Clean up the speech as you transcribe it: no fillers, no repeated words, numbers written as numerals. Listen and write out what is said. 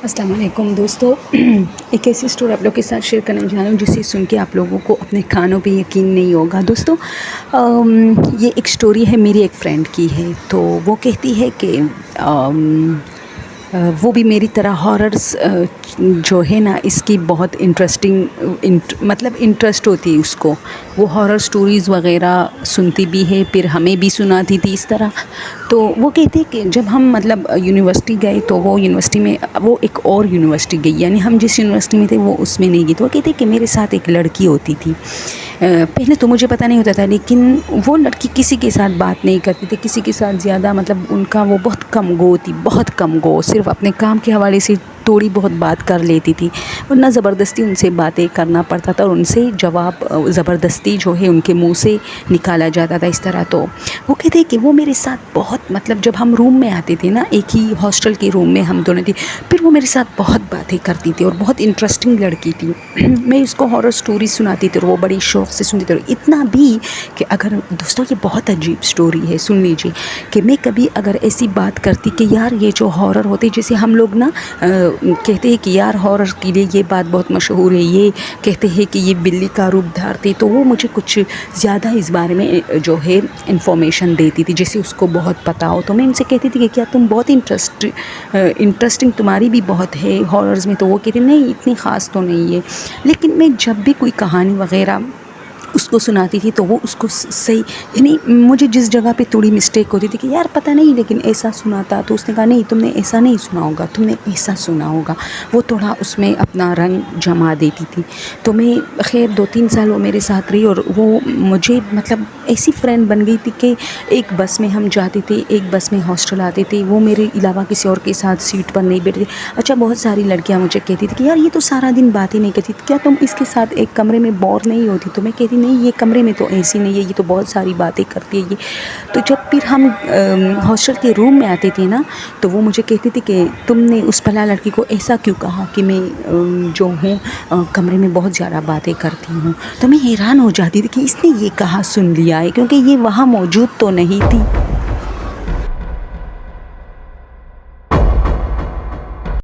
السلام علیکم دوستو، ایک ایسی اسٹوری آپ لوگ کے ساتھ شیئر کرنے جا رہا ہوں جسے سن کے آپ لوگوں کو اپنے کانوں پہ یقین نہیں ہوگا۔ دوستو یہ ایک اسٹوری ہے، میری ایک فرینڈ کی ہے۔ تو وہ کہتی ہے کہ وہ بھی میری طرح ہاررز جو ہے نا اس کی بہت انٹرسٹ ہوتی ہے اس کو، وہ ہارر سٹوریز وغیرہ سنتی بھی ہے، پھر ہمیں بھی سناتی تھی اس طرح۔ تو وہ کہتے کہ جب ہم یونیورسٹی گئے تو وہ یونیورسٹی میں وہ ایک اور یونیورسٹی گئی، یعنی ہم جس یونیورسٹی میں تھے وہ اس میں نہیں گئی۔ تو وہ کہتے کہ میرے ساتھ ایک لڑکی ہوتی تھی، پہلے تو مجھے پتہ نہیں ہوتا تھا، لیکن وہ لڑکی کسی کے ساتھ بات نہیں کرتی تھی، کسی کے ساتھ زیادہ ان کا وہ بہت کم گو تھی، بہت کم گو، صرف اپنے کام کے حوالے سے تھوڑی بہت بات کر لیتی تھی، ورنہ زبردستی ان سے باتیں کرنا پڑتا تھا اور ان سے جواب زبردستی جو ہے ان کے منہ سے نکالا جاتا تھا اس طرح۔ تو وہ کہتے کہ وہ میرے ساتھ بہت جب ہم روم میں آتے تھے نا، ایک ہی ہاسٹل کے روم میں ہم دونوں تھے، پھر وہ میرے ساتھ بہت باتیں کرتی تھی اور بہت انٹرسٹنگ لڑکی تھی۔ میں اس کو ہارر سٹوری سناتی تھی اور وہ بڑی شوق سے سنتی تھی، اور اتنا بھی کہ اگر دوستوں یہ بہت عجیب سٹوری ہے، سن لیجیے کہ میں کبھی اگر ایسی بات کرتی کہ یار یہ جو ہارر ہوتے، جیسے ہم لوگ نا کہتے ہیں کہ یار ہارر کے لیے یہ بات بہت مشہور ہے، یہ کہتے ہیں کہ یہ بلی کا روپ دھارتے، تو وہ مجھے کچھ زیادہ اس بارے میں جو ہے انفارمیشن دیتی تھی، جیسے اس کو بہت پتہ ہو۔ تو میں ان سے کہتی تھی کہ کیا تم بہت انٹرسٹنگ تمہاری بھی بہت ہے ہاررز میں؟ تو وہ کہتی نہیں اتنی خاص تو نہیں ہے، لیکن میں جب بھی کوئی کہانی وغیرہ اس کو سناتی تھی تو وہ اس کو صحیح، یعنی مجھے جس جگہ پہ تھوڑی مسٹیک ہوتی تھی کہ یار پتہ نہیں لیکن ایسا سنا تھا، تو اس نے کہا نہیں تم نے ایسا نہیں سنا ہوگا، تم نے ایسا سنا ہوگا، وہ تھوڑا اس میں اپنا رنگ جما دیتی تھی۔ تو میں خیر 2-3 سال وہ میرے ساتھ رہی، اور وہ مجھے ایسی فرینڈ بن گئی تھی کہ ایک بس میں ہم جاتے تھے، ایک بس میں ہاسٹل آتے تھے، وہ میرے علاوہ کسی اور کے ساتھ سیٹ پر نہیں بیٹھتے تھے۔ اچھا بہت ساری لڑکیاں مجھے کہتی تھی کہ یار یہ تو سارا دن باتیں نہیں کرتی، کیا تم اس کے ساتھ ایک کمرے میں بور نہیں ہوتی؟ تو میں کہتی نہیں یہ کمرے میں تو ایسی نہیں ہے، یہ تو بہت ساری باتیں کرتی ہے یہ۔ تو جب پھر ہم ہاسٹل کے روم میں آتے تھے نا، تو وہ مجھے کہتی تھی کہ تم نے اس پلا لڑکی کو ایسا کیوں کہا کہ میں جو ہوں کمرے میں بہت زیادہ باتیں کرتی ہوں؟ تو میں حیران ہو جاتی تھی کہ اس نے یہ کہاں سن لیا ہے، کیونکہ یہ وہاں موجود تو نہیں تھی۔